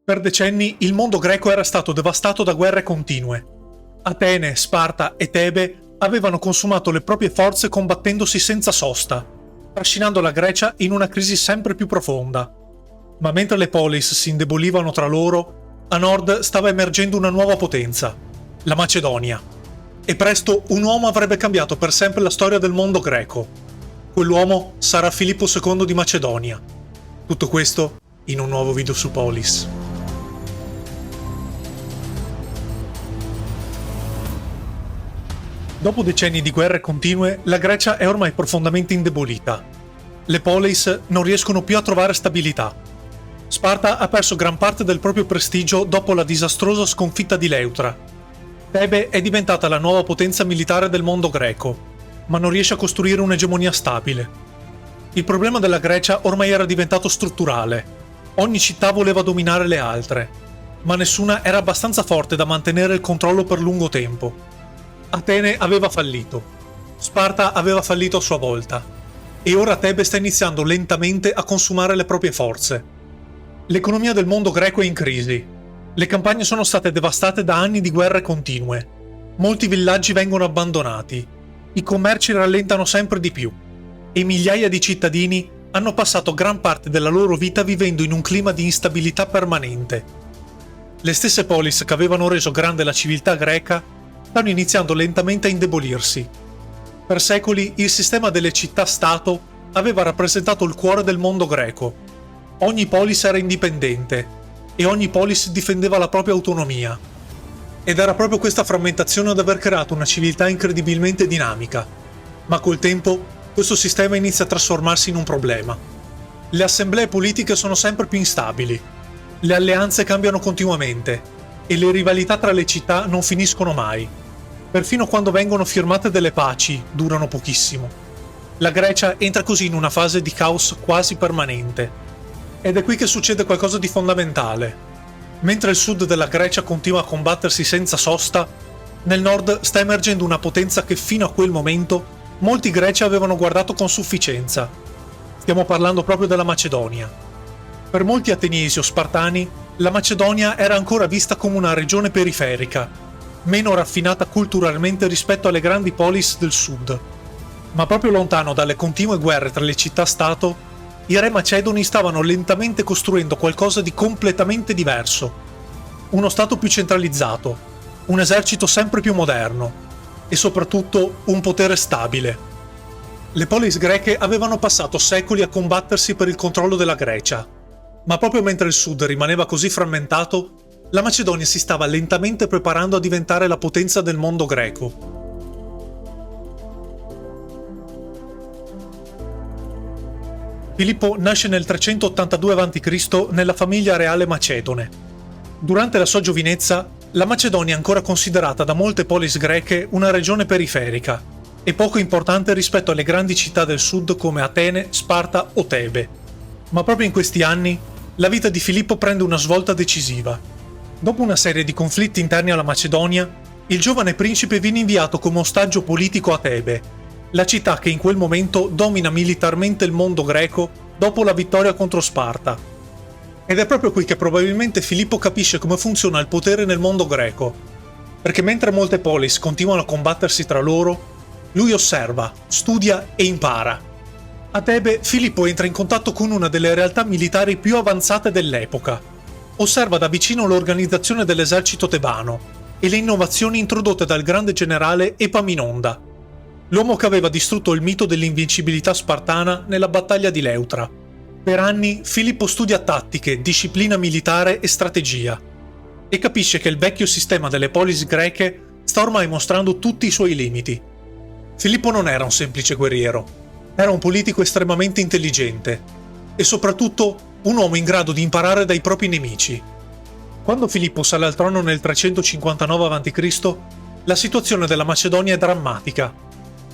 Per decenni il mondo greco era stato devastato da guerre continue. Atene, Sparta e Tebe avevano consumato le proprie forze combattendosi senza sosta, trascinando la Grecia in una crisi sempre più profonda. Ma mentre le polis si indebolivano tra loro, a nord stava emergendo una nuova potenza, la Macedonia. E presto un uomo avrebbe cambiato per sempre la storia del mondo greco. Quell'uomo sarà Filippo II di Macedonia. Tutto questo in un nuovo video su Polis. Dopo decenni di guerre continue, la Grecia è ormai profondamente indebolita. Le polis non riescono più a trovare stabilità. Sparta ha perso gran parte del proprio prestigio dopo la disastrosa sconfitta di Leuctra. Tebe è diventata la nuova potenza militare del mondo greco, ma non riesce a costruire un'egemonia stabile. Il problema della Grecia ormai era diventato strutturale. Ogni città voleva dominare le altre, ma nessuna era abbastanza forte da mantenere il controllo per lungo tempo. Atene aveva fallito, Sparta aveva fallito a sua volta, e ora Tebe sta iniziando lentamente a consumare le proprie forze. L'economia del mondo greco è in crisi. Le campagne sono state devastate da anni di guerre continue. Molti villaggi vengono abbandonati, i commerci rallentano sempre di più, e migliaia di cittadini hanno passato gran parte della loro vita vivendo in un clima di instabilità permanente. Le stesse polis che avevano reso grande la civiltà greca stanno iniziando lentamente a indebolirsi. Per secoli il sistema delle città-stato aveva rappresentato il cuore del mondo greco. Ogni polis era indipendente e ogni polis difendeva la propria autonomia. Ed era proprio questa frammentazione ad aver creato una civiltà incredibilmente dinamica. Ma col tempo questo sistema inizia a trasformarsi in un problema. Le assemblee politiche sono sempre più instabili, le alleanze cambiano continuamente e le rivalità tra le città non finiscono mai. Perfino quando vengono firmate delle paci, durano pochissimo. La Grecia entra così in una fase di caos quasi permanente. Ed è qui che succede qualcosa di fondamentale. Mentre il sud della Grecia continua a combattersi senza sosta, nel nord sta emergendo una potenza che fino a quel momento molti greci avevano guardato con sufficienza. Stiamo parlando proprio della Macedonia. Per molti ateniesi o spartani, la Macedonia era ancora vista come una regione periferica, meno raffinata culturalmente rispetto alle grandi polis del sud. Ma proprio lontano dalle continue guerre tra le città-stato, i re macedoni stavano lentamente costruendo qualcosa di completamente diverso. Uno stato più centralizzato, un esercito sempre più moderno e soprattutto un potere stabile. Le polis greche avevano passato secoli a combattersi per il controllo della Grecia. Ma proprio mentre il sud rimaneva così frammentato, la Macedonia si stava lentamente preparando a diventare la potenza del mondo greco. Filippo nasce nel 382 a.C. nella famiglia reale macedone. Durante la sua giovinezza, la Macedonia è ancora considerata da molte polis greche una regione periferica e poco importante rispetto alle grandi città del sud come Atene, Sparta o Tebe. Ma proprio in questi anni la vita di Filippo prende una svolta decisiva. Dopo una serie di conflitti interni alla Macedonia, il giovane principe viene inviato come ostaggio politico a Tebe, la città che in quel momento domina militarmente il mondo greco dopo la vittoria contro Sparta. Ed è proprio qui che probabilmente Filippo capisce come funziona il potere nel mondo greco, perché mentre molte polis continuano a combattersi tra loro, lui osserva, studia e impara. A Tebe, Filippo entra in contatto con una delle realtà militari più avanzate dell'epoca. Osserva da vicino l'organizzazione dell'esercito tebano e le innovazioni introdotte dal grande generale Epaminonda, l'uomo che aveva distrutto il mito dell'invincibilità spartana nella battaglia di Leuctra. Per anni Filippo studia tattiche, disciplina militare e strategia e capisce che il vecchio sistema delle polis greche sta ormai mostrando tutti i suoi limiti. Filippo non era un semplice guerriero. Era un politico estremamente intelligente e soprattutto un uomo in grado di imparare dai propri nemici. Quando Filippo sale al trono nel 359 a.C., la situazione della Macedonia è drammatica.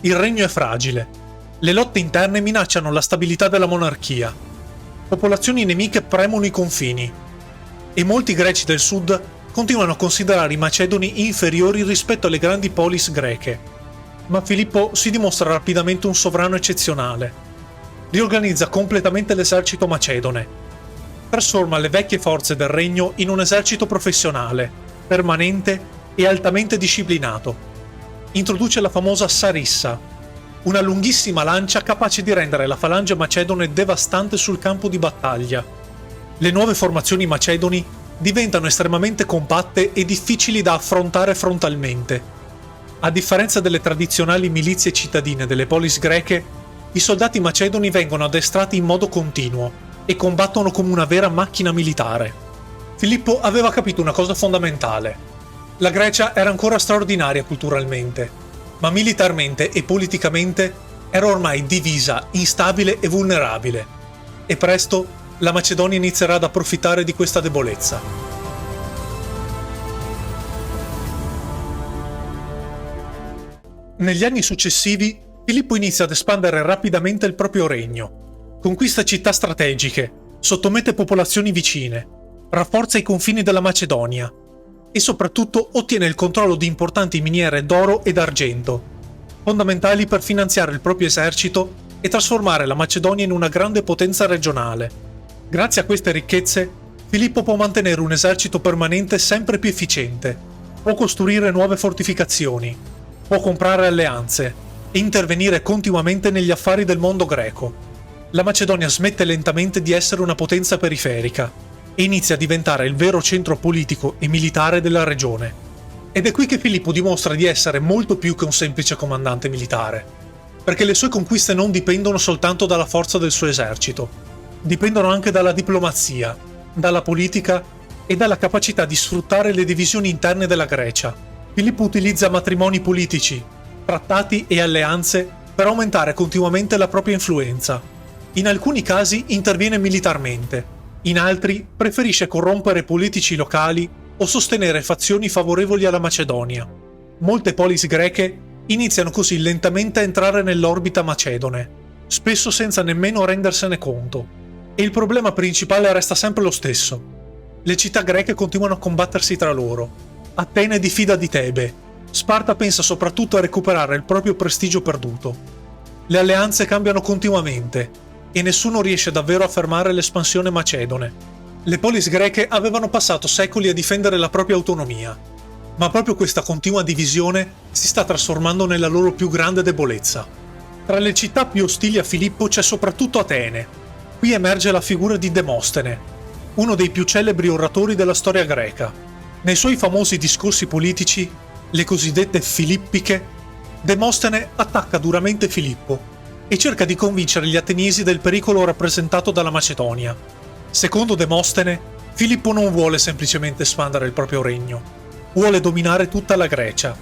Il regno è fragile. Le lotte interne minacciano la stabilità della monarchia. Popolazioni nemiche premono i confini. E molti greci del sud continuano a considerare i macedoni inferiori rispetto alle grandi polis greche. Ma Filippo si dimostra rapidamente un sovrano eccezionale. Riorganizza completamente l'esercito macedone. trasforma le vecchie forze del regno in un esercito professionale, permanente e altamente disciplinato. Introduce la famosa Sarissa, una lunghissima lancia capace di rendere la falange macedone devastante sul campo di battaglia. Le nuove formazioni macedoni diventano estremamente compatte e difficili da affrontare frontalmente. A differenza delle tradizionali milizie cittadine delle polis greche, i soldati macedoni vengono addestrati in modo continuo e combattono come una vera macchina militare. Filippo aveva capito una cosa fondamentale. La Grecia era ancora straordinaria culturalmente, ma militarmente e politicamente era ormai divisa, instabile e vulnerabile. E presto la Macedonia inizierà ad approfittare di questa debolezza. Negli anni successivi, Filippo inizia ad espandere rapidamente il proprio regno. Conquista città strategiche, sottomette popolazioni vicine, rafforza i confini della Macedonia e soprattutto ottiene il controllo di importanti miniere d'oro ed argento, fondamentali per finanziare il proprio esercito e trasformare la Macedonia in una grande potenza regionale. Grazie a queste ricchezze, Filippo può mantenere un esercito permanente sempre più efficiente, può costruire nuove fortificazioni, può comprare alleanze e intervenire continuamente negli affari del mondo greco. La Macedonia smette lentamente di essere una potenza periferica e inizia a diventare il vero centro politico e militare della regione. Ed è qui che Filippo dimostra di essere molto più che un semplice comandante militare, perché le sue conquiste non dipendono soltanto dalla forza del suo esercito, dipendono anche dalla diplomazia, dalla politica e dalla capacità di sfruttare le divisioni interne della Grecia. Filippo utilizza matrimoni politici, trattati e alleanze per aumentare continuamente la propria influenza. In alcuni casi interviene militarmente, in altri preferisce corrompere politici locali o sostenere fazioni favorevoli alla Macedonia. Molte polis greche iniziano così lentamente a entrare nell'orbita macedone, spesso senza nemmeno rendersene conto. E il problema principale resta sempre lo stesso. Le città greche continuano a combattersi tra loro. Atene diffida di Tebe. Sparta pensa soprattutto a recuperare il proprio prestigio perduto. Le alleanze cambiano continuamente e nessuno riesce davvero a fermare l'espansione macedone. Le polis greche avevano passato secoli a difendere la propria autonomia, ma proprio questa continua divisione si sta trasformando nella loro più grande debolezza. Tra le città più ostili a Filippo c'è soprattutto Atene. Qui emerge la figura di Demostene, uno dei più celebri oratori della storia greca. Nei suoi famosi discorsi politici, le cosiddette filippiche, Demostene attacca duramente Filippo e cerca di convincere gli ateniesi del pericolo rappresentato dalla Macedonia. Secondo Demostene, Filippo non vuole semplicemente espandere il proprio regno, vuole dominare tutta la Grecia,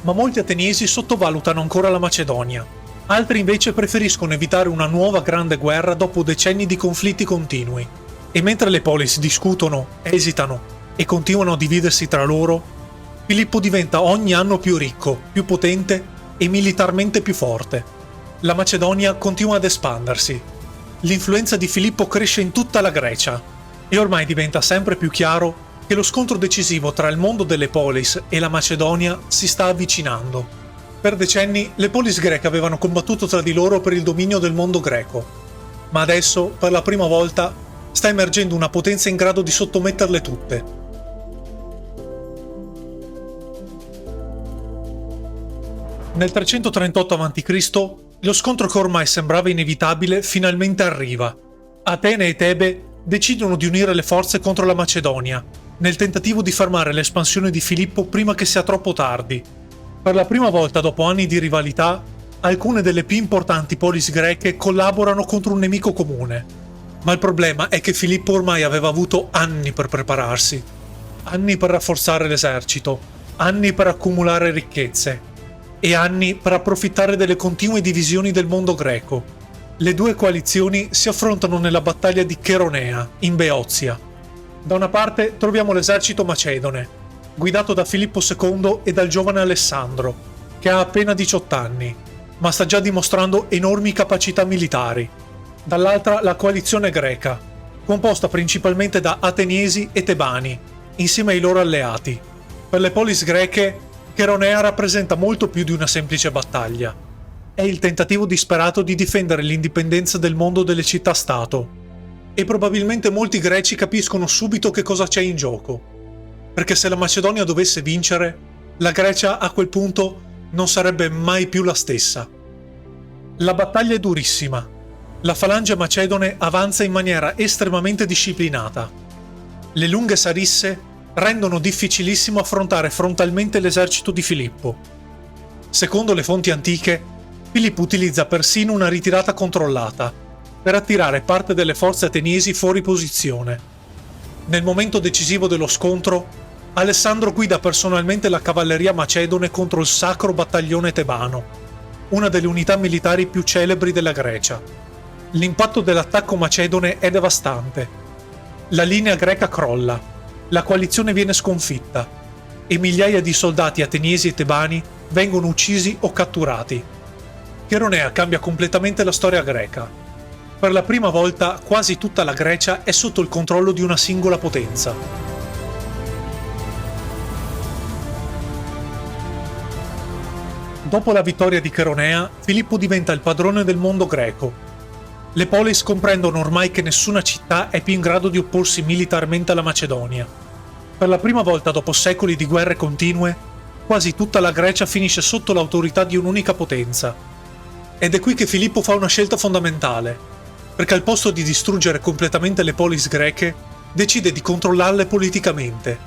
ma molti ateniesi sottovalutano ancora la Macedonia. Altri invece preferiscono evitare una nuova grande guerra dopo decenni di conflitti continui. E mentre le polis discutono, esitano e continuano a dividersi tra loro, Filippo diventa ogni anno più ricco, più potente e militarmente più forte. La Macedonia continua ad espandersi. L'influenza di Filippo cresce in tutta la Grecia e ormai diventa sempre più chiaro che lo scontro decisivo tra il mondo delle polis e la Macedonia si sta avvicinando. Per decenni le polis greche avevano combattuto tra di loro per il dominio del mondo greco, ma adesso, per la prima volta, sta emergendo una potenza in grado di sottometterle tutte. Nel 338 a.C., lo scontro che ormai sembrava inevitabile finalmente arriva. Atene e Tebe decidono di unire le forze contro la Macedonia, nel tentativo di fermare l'espansione di Filippo prima che sia troppo tardi. Per la prima volta dopo anni di rivalità, alcune delle più importanti polis greche collaborano contro un nemico comune. Ma il problema è che Filippo ormai aveva avuto anni per prepararsi, anni per rafforzare l'esercito, anni per accumulare ricchezze e anni per approfittare delle continue divisioni del mondo greco. Le due coalizioni si affrontano nella battaglia di Cheronea, in Beozia. Da una parte troviamo l'esercito macedone, guidato da Filippo II e dal giovane Alessandro, che ha appena 18 anni, ma sta già dimostrando enormi capacità militari. Dall'altra la coalizione greca, composta principalmente da ateniesi e tebani, insieme ai loro alleati. Per le polis greche, Cheronea rappresenta molto più di una semplice battaglia. È il tentativo disperato di difendere l'indipendenza del mondo delle città-stato. E probabilmente molti greci capiscono subito che cosa c'è in gioco, perché se la Macedonia dovesse vincere, la Grecia a quel punto non sarebbe mai più la stessa. La battaglia è durissima. La falange macedone avanza in maniera estremamente disciplinata. Le lunghe sarisse rendono difficilissimo affrontare frontalmente l'esercito di Filippo. Secondo le fonti antiche, Filippo utilizza persino una ritirata controllata per attirare parte delle forze ateniesi fuori posizione. Nel momento decisivo dello scontro, Alessandro guida personalmente la cavalleria macedone contro il Sacro Battaglione Tebano, una delle unità militari più celebri della Grecia. L'impatto dell'attacco macedone è devastante. La linea greca crolla, la coalizione viene sconfitta e migliaia di soldati ateniesi e tebani vengono uccisi o catturati. Cheronea cambia completamente la storia greca. Per la prima volta quasi tutta la Grecia è sotto il controllo di una singola potenza. Dopo la vittoria di Cheronea, Filippo diventa il padrone del mondo greco. Le polis comprendono ormai che nessuna città è più in grado di opporsi militarmente alla Macedonia. Per la prima volta dopo secoli di guerre continue, quasi tutta la Grecia finisce sotto l'autorità di un'unica potenza. Ed è qui che Filippo fa una scelta fondamentale, perché al posto di distruggere completamente le polis greche, decide di controllarle politicamente.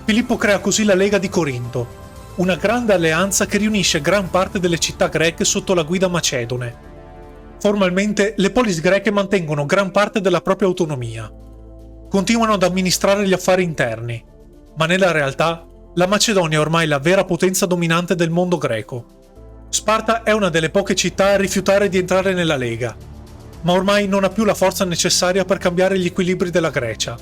Filippo crea così la Lega di Corinto, una grande alleanza che riunisce gran parte delle città greche sotto la guida macedone. Formalmente le polis greche mantengono gran parte della propria autonomia. Continuano ad amministrare gli affari interni, ma nella realtà la Macedonia è ormai la vera potenza dominante del mondo greco. Sparta è una delle poche città a rifiutare di entrare nella Lega, ma ormai non ha più la forza necessaria per cambiare gli equilibri della Grecia.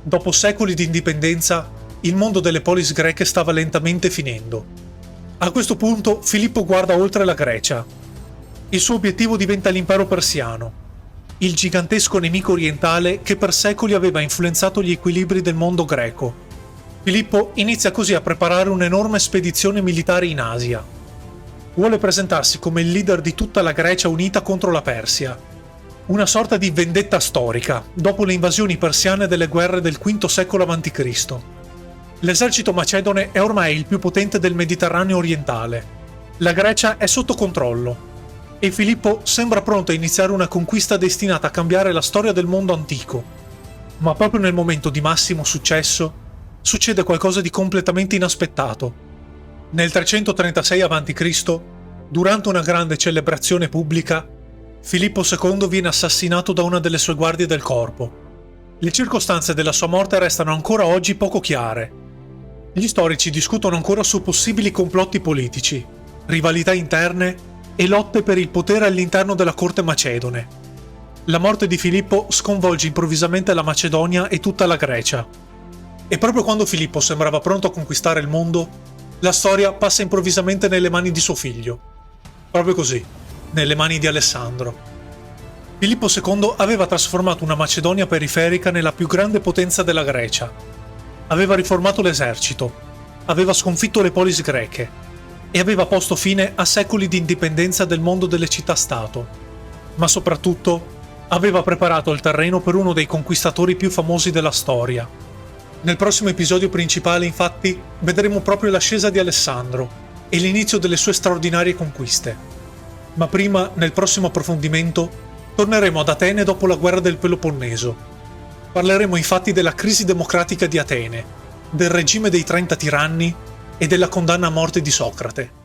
Dopo secoli di indipendenza, il mondo delle polis greche stava lentamente finendo. A questo punto Filippo guarda oltre la Grecia. Il suo obiettivo diventa l'impero persiano, il gigantesco nemico orientale che per secoli aveva influenzato gli equilibri del mondo greco. Filippo inizia così a preparare un'enorme spedizione militare in Asia. Vuole presentarsi come il leader di tutta la Grecia unita contro la Persia. Una sorta di vendetta storica, dopo le invasioni persiane delle guerre del V secolo a.C. L'esercito macedone è ormai il più potente del Mediterraneo orientale. La Grecia è sotto controllo e Filippo sembra pronto a iniziare una conquista destinata a cambiare la storia del mondo antico. Ma proprio nel momento di massimo successo succede qualcosa di completamente inaspettato. Nel 336 a.C., durante una grande celebrazione pubblica, Filippo II viene assassinato da una delle sue guardie del corpo. Le circostanze della sua morte restano ancora oggi poco chiare. Gli storici discutono ancora su possibili complotti politici, rivalità interne e lotte per il potere all'interno della corte macedone. La morte di Filippo sconvolge improvvisamente la Macedonia e tutta la Grecia. E proprio quando Filippo sembrava pronto a conquistare il mondo, la storia passa improvvisamente nelle mani di suo figlio. Proprio così, nelle mani di Alessandro. Filippo II aveva trasformato una Macedonia periferica nella più grande potenza della Grecia. Aveva riformato l'esercito, aveva sconfitto le polis greche e aveva posto fine a secoli di indipendenza del mondo delle città-stato. Ma soprattutto aveva preparato il terreno per uno dei conquistatori più famosi della storia. Nel prossimo episodio principale, infatti, vedremo proprio l'ascesa di Alessandro e l'inizio delle sue straordinarie conquiste. Ma prima, nel prossimo approfondimento, torneremo ad Atene dopo la guerra del Peloponneso. Parleremo infatti della crisi democratica di Atene, del regime dei 30 tiranni e della condanna a morte di Socrate.